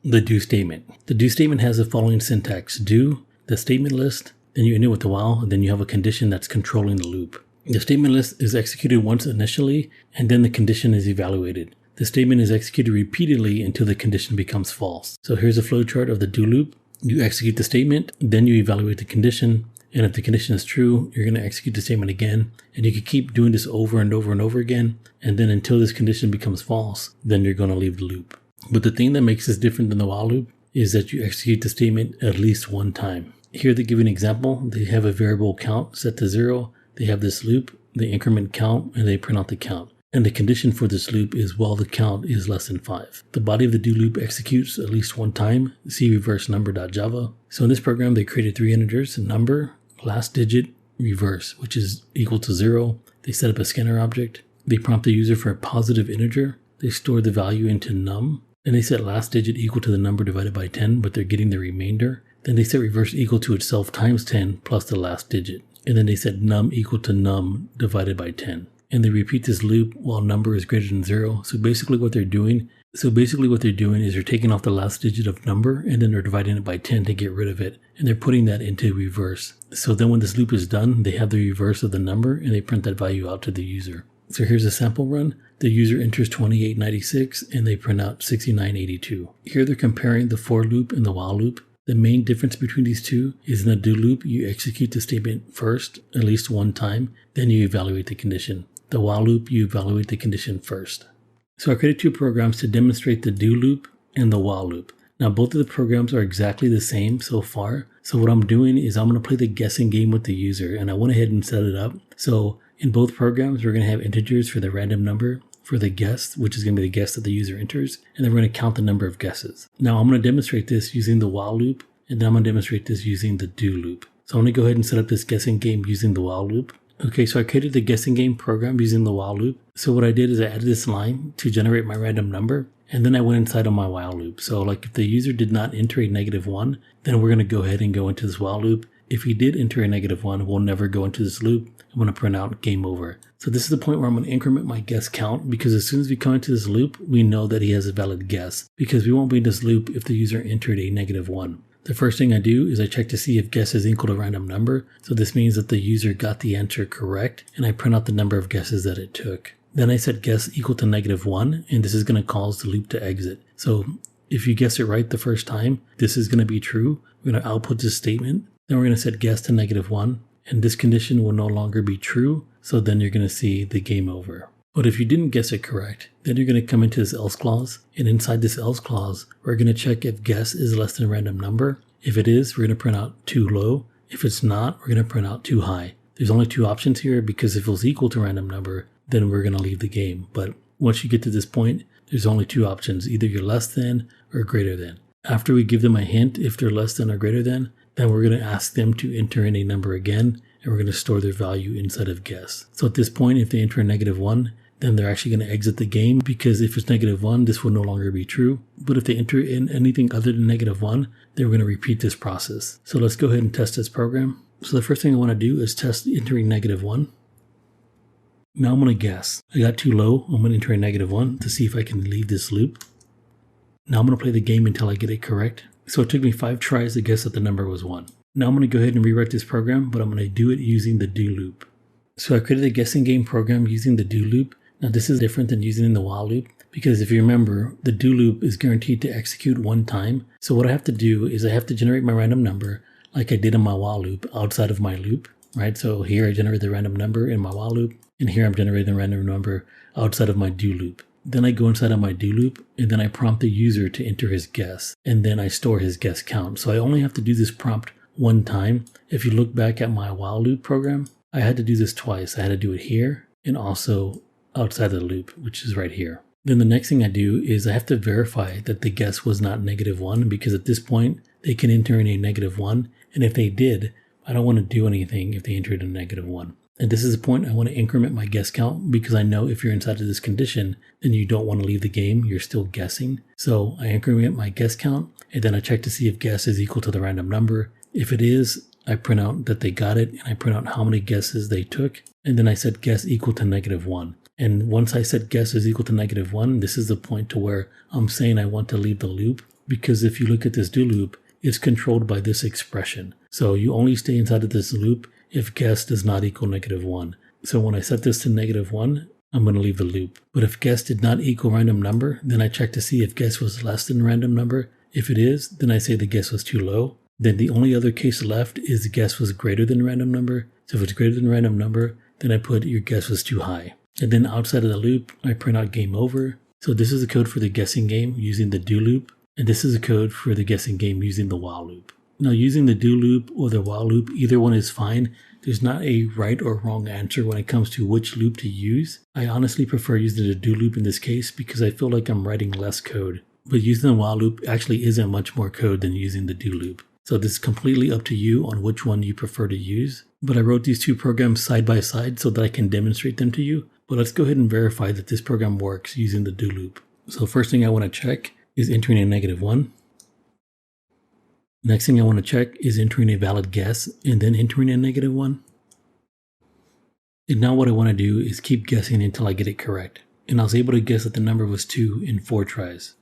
The do statement. The do statement has the following syntax: do, the statement list, then you end it with a while, and then you have a condition that's controlling the loop. The statement list is executed once initially, and then the condition is evaluated. The statement is executed repeatedly until the condition becomes false. So here's a flowchart of the do loop. You execute the statement, then you evaluate the condition, and if the condition is true, you're going to execute the statement again, and you can keep doing this over and over and over again, and then until this condition becomes false, then you're going to leave the loop. But the thing that makes this different than the while loop is that you execute the statement at least one time. Here they give you an example. They have a variable count set to 0. They have this loop, they increment count, and they print out the count. And the condition for this loop is while the count is less than 5. The body of the do loop executes at least one time. See reverse number.java. So in this program, they created 3 integers: number, last digit, reverse, which is equal to 0. They set up a scanner object. They prompt the user for a positive integer. They store the value into num. And they set last digit equal to the number divided by 10, but they're getting the remainder. Then they set reverse equal to itself times 10 plus the last digit. And then they set num equal to num divided by 10. And they repeat this loop while number is greater than 0. So basically what they're doing is they're taking off the last digit of number, and then they're dividing it by 10 to get rid of it. And they're putting that into reverse. So then when this loop is done, they have the reverse of the number, and they print that value out to the user. So here's a sample run. The user enters 2896, and they print out 6982. Here they're comparing the for loop and the while loop. The main difference between these two is in the do loop, you execute the statement first, at least one time, then you evaluate the condition. The while loop, you evaluate the condition first. So I created 2 programs to demonstrate the do loop and the while loop. Now both of the programs are exactly the same so far. So what I'm doing is I'm going to play the guessing game with the user, and I went ahead and set it up. So in both programs, we're going to have integers for the random number for the guess, which is going to be the guess that the user enters, and then we're going to count the number of guesses. Now I'm going to demonstrate this using the while loop, and then I'm going to demonstrate this using the do loop. So I'm going to go ahead and set up this guessing game using the while loop. Okay, so I created the guessing game program using the while loop. So what I did is I added this line to generate my random number, and then I went inside of my while loop. So like if the user did not enter a -1, then we're going to go ahead and go into this while loop. If he did enter a -1, we'll never go into this loop. I'm going to print out game over. So this is the point where I'm going to increment my guess count, because as soon as we come into this loop, we know that he has a valid guess, because we won't be in this loop if the user entered a -1. The first thing I do is I check to see if guess is equal to random number. So this means that the user got the answer correct, and I print out the number of guesses that it took. Then I set guess equal to -1, and this is going to cause the loop to exit. So if you guess it right the first time, this is going to be true. We're going to output this statement. Then we're going to set guess to -1, and this condition will no longer be true. So then you're going to see the game over. But if you didn't guess it correct, then you're going to come into this else clause. And inside this else clause, we're going to check if guess is less than a random number. If it is, we're going to print out too low. If it's not, we're going to print out too high. There's only 2 options here, because if it was equal to random number, then we're going to leave the game. But once you get to this point, there's only 2 options. Either you're less than or greater than. After we give them a hint, if they're less than or greater than, then we're going to ask them to enter in a number again, and we're going to store their value inside of guess. So at this point, if they enter a -1, then they're actually going to exit the game, because if it's -1, this will no longer be true. But if they enter in anything other than -1, then we're going to repeat this process. So let's go ahead and test this program. So the first thing I want to do is test entering -1. Now I'm going to guess. I got too low. I'm going to enter a -1 to see if I can leave this loop. Now I'm going to play the game until I get it correct. So it took me 5 tries to guess that the number was 1. Now I'm going to go ahead and rewrite this program, but I'm going to do it using the do loop. So I created a guessing game program using the do loop. Now this is different than using the while loop, because if you remember, the do loop is guaranteed to execute one time. So what I have to do is I have to generate my random number like I did in my while loop outside of my loop, right? So here I generate the random number in my while loop, and here I'm generating the random number outside of my do loop. Then I go inside of my do loop, and then I prompt the user to enter his guess, and then I store his guess count. So I only have to do this prompt one time. If you look back at my while loop program, I had to do this twice. I had to do it here and also outside of the loop, which is right here. Then the next thing I do is I have to verify that the guess was not -1, because at this point they can enter in a -1, and if they did, I don't want to do anything if they entered a -1. And this is the point I want to increment my guess count, because I know if you're inside of this condition, then you don't want to leave the game, you're still guessing. So I increment my guess count, and then I check to see if guess is equal to the random number. If it is, I print out that they got it, and I print out how many guesses they took, and then I set guess equal to -1. And once I set guess is equal to -1, this is the point to where I'm saying I want to leave the loop. because if you look at this do loop, it's controlled by this expression. So you only stay inside of this loop if guess does not equal -1. So when I set this to -1, I'm going to leave the loop. But if guess did not equal random number, then I check to see if guess was less than random number. If it is, then I say the guess was too low. Then the only other case left is the guess was greater than random number. So if it's greater than random number, then I put your guess was too high. And then outside of the loop, I print out game over. So this is the code for the guessing game using the do loop. And this is the code for the guessing game using the while loop. Now using the do loop or the while loop, either one is fine. There's not a right or wrong answer when it comes to which loop to use. I honestly prefer using the do loop in this case because I feel like I'm writing less code. But using the while loop actually isn't much more code than using the do loop. So this is completely up to you on which one you prefer to use. But I wrote these two programs side by side so that I can demonstrate them to you. But let's go ahead and verify that this program works using the do loop. So first thing I want to check is entering a -1. Next thing I want to check is entering a valid guess and then entering a -1. And now what I want to do is keep guessing until I get it correct. And I was able to guess that the number was 2 in 4 tries.